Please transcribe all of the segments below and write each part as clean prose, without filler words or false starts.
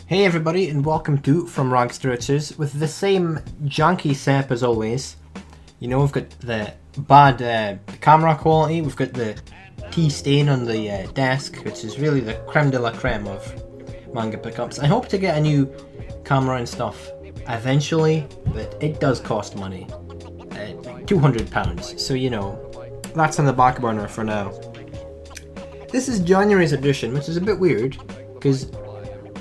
Hey everybody, and welcome to From Rags to Riches with the same janky setup as always. You know, we've got the bad camera quality, we've got the tea stain on the desk, which is really the creme de la creme of manga pickups. I hope to get a new camera and stuff eventually, but it does cost money. £200, so you know, that's on the back burner for now. This is January's edition, which is a bit weird, because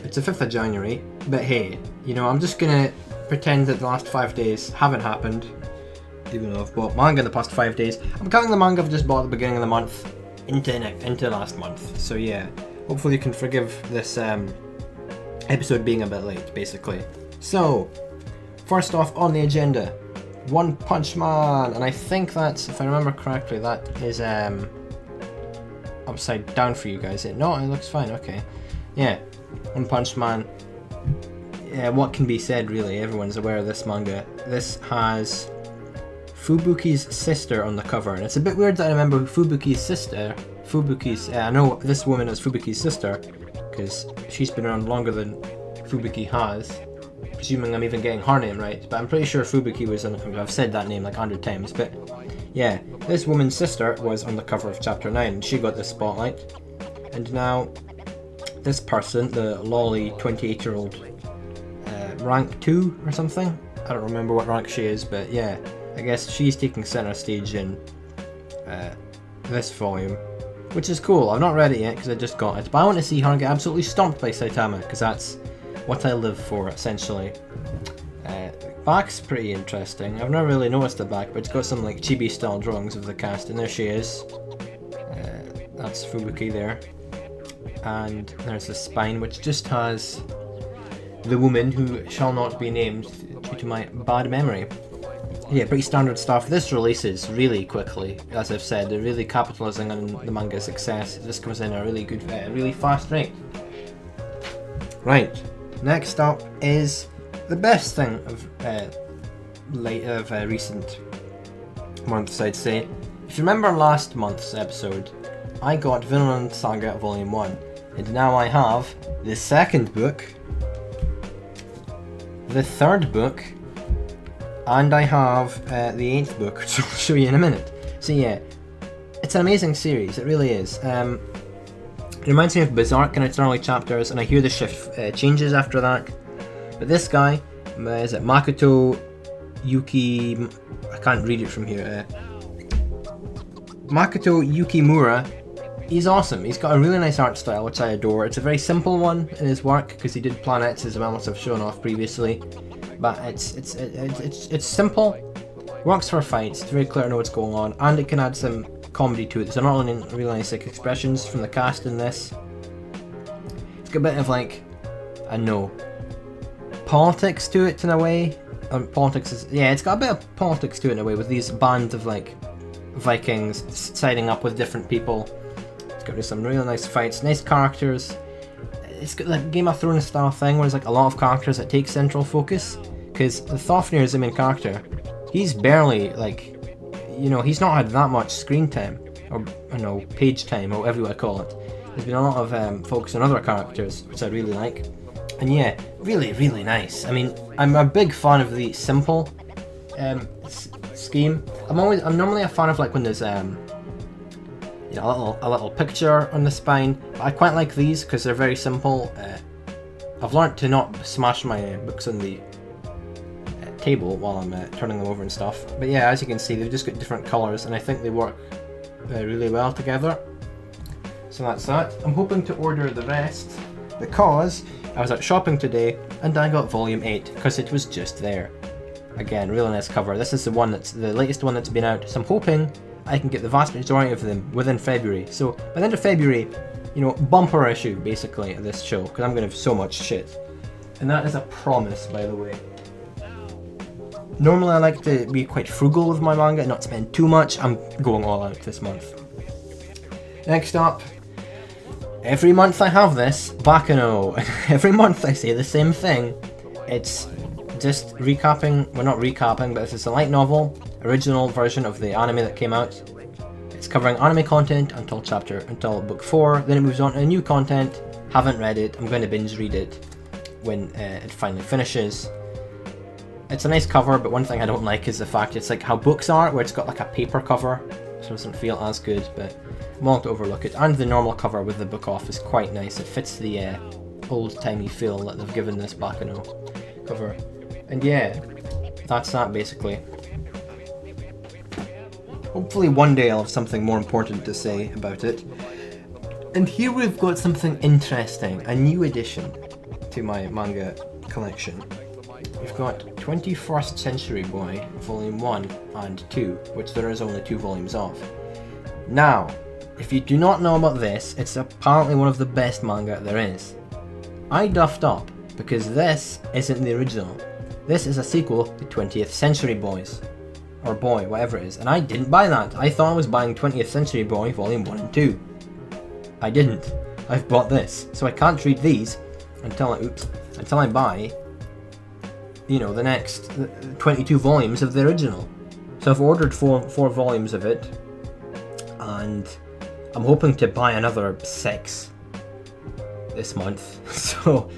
it's the 5th of January, but hey, you know, I'm just gonna pretend that the last 5 days haven't happened, even though I've bought manga in the past 5 days. I'm counting the manga I've just bought at the beginning of the month into last month, so yeah, hopefully you can forgive this episode being a bit late, basically. So, first off on the agenda, One Punch Man, and I think that's, if I remember correctly, that is upside down for you guys. No, it looks fine, okay. Yeah. One Punch Man. Yeah, what can be said really? Everyone's aware of this manga. This has Fubuki's sister on the cover, and it's a bit weird that I remember Fubuki's sister. I know this woman is Fubuki's sister because she's been around longer than Fubuki has. Presuming I'm even getting her name right, but I'm pretty sure Fubuki was on. I've said that name like 100 times, but yeah, this woman's sister was on the cover of Chapter 9. She got the spotlight, and now this person, the lolly 28-year-old, rank 2 or something? I don't remember what rank she is, but yeah, I guess she's taking center stage in this volume, which is cool. I've not read it yet because I just got it, but I want to see her get absolutely stomped by Saitama, because that's what I live for, essentially. Back's pretty interesting. I've never really noticed the back, but it's got some like chibi-style drawings of the cast, and there she is. That's Fubuki there. And there's the spine, which just has the woman who shall not be named due to my bad memory. Yeah, pretty standard stuff. This releases really quickly, as I've said. They're really capitalizing on the manga's success. This comes in at a really good, really fast rate. Right, next up is the best thing of recent months, I'd say. If you remember last month's episode, I got Vinland Saga Volume 1, and now I have the second book, the third book, and I have the 8th book, which I'll show you in a minute. So yeah, it's an amazing series, it really is. It reminds me of Berserk in its early chapters, and I hear the shift changes after that. But this guy, is it Makoto Yuki... I can't read it from here. Makoto Yukimura. He's awesome. He's got a really nice art style, which I adore. It's a very simple one in his work because he did planets as well, as I've shown off previously. But it's simple, works for fights. It's very clear to know what's going on, and it can add some comedy to it. There's not only really nice like, expressions from the cast in this. It's got a bit of like, I know, politics to it in a way. It's got a bit of politics to it in a way with these bands of like Vikings siding up with different people. Got some really nice fights, nice characters. It's got like Game of Thrones style thing where there's like a lot of characters that take central focus, because Thofnir is the main character. He's barely like, you know, he's not had that much screen time, or I don't know, page time, or whatever you want to call it. There's been a lot of focus on other characters, which I really like. And yeah, really, really nice. I mean, I'm a big fan of the simple scheme. I'm normally a fan of like when there's you know, a little picture on the spine. But I quite like these because they're very simple. I've learned to not smash my books on the table while I'm turning them over and stuff. But yeah, as you can see, they've just got different colours, and I think they work really well together. So that's that. I'm hoping to order the rest because I was out shopping today and I got Volume 8 because it was just there. Again, really nice cover. This is the one that's the latest one that's been out, so I'm hoping I can get the vast majority of them within February. So by the end of February, you know, bumper issue basically of this show, because I'm going to have so much shit. And that is a promise, by the way. Normally I like to be quite frugal with my manga, not spend too much. I'm going all out this month. Next up, every month I have this, Bakano. Every month I say the same thing. It's just recapping, well not recapping, but it's a light novel, original version of the anime that came out. It's covering anime content until book 4, then it moves on to new content. Haven't read it, I'm going to binge read it. when it finally finishes. It's a nice cover, but one thing I don't like is the fact it's like how books are, where it's got like a paper cover, so it doesn't feel as good, but I'm willing to overlook it. And the normal cover with the book off is quite nice. It fits the old-timey feel that they've given this Bakano cover. And yeah, that's that basically. Hopefully one day I'll have something more important to say about it. And here we've got something interesting, a new addition to my manga collection. We've got 21st Century Boy, Volume 1 and 2, which there is only 2 volumes of. Now, if you do not know about this, it's apparently one of the best manga there is. I duffed up, because this isn't the original. This is a sequel to 20th Century Boys. Or Boy, whatever it is, and I didn't buy that. I thought I was buying 20th Century Boy, Volume 1 and 2. I didn't. I've bought this, so I can't read these until I buy, you know, the next 22 volumes of the original. So I've ordered four volumes of it, and I'm hoping to buy another 6 this month. So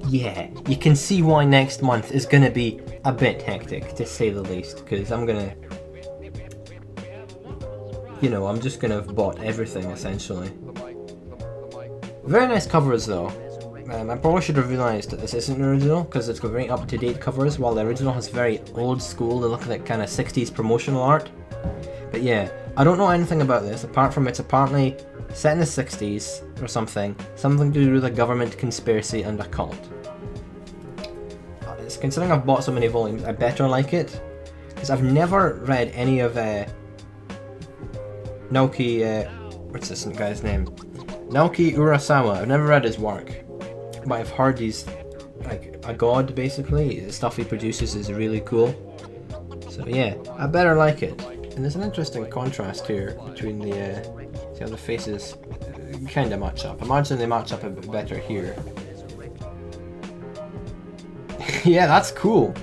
yeah, you can see why next month is going to be a bit hectic, to say the least, because I'm going to, you know, I'm just going to have bought everything essentially. Very nice covers though. I probably should have realised that this isn't the original, because it's got very up-to-date covers, while the original has very old school, they look like kind of 60s promotional art. But yeah, I don't know anything about this, apart from it's apparently set in the 60s or something to do with a government conspiracy and a cult. Considering I've bought so many volumes, I better like it, because I've never read any of Naoki, what's this guy's name? Naoki Urasawa. I've never read his work, but I've heard he's like a god basically. The stuff he produces is really cool. So yeah, I better like it. And there's an interesting contrast here between the see how the faces kind of match up. Imagine they match up a bit better here. Yeah, that's cool.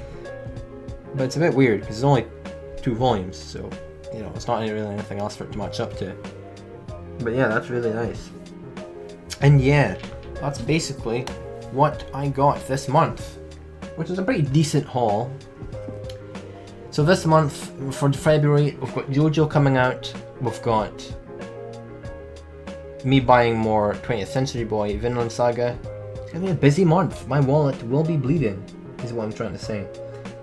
But it's a bit weird because there's only 2 volumes, so you know it's not really anything else for it to match up to. But yeah, that's really nice. And yeah, that's basically what I got this month, which is a pretty decent haul. So this month, for February, we've got JoJo coming out, we've got me buying more 20th Century Boy, Vinland Saga. It's gonna be a busy month. My wallet will be bleeding, is what I'm trying to say.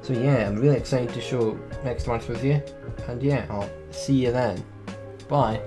So yeah, I'm really excited to show next month with you. And yeah, I'll see you then. Bye.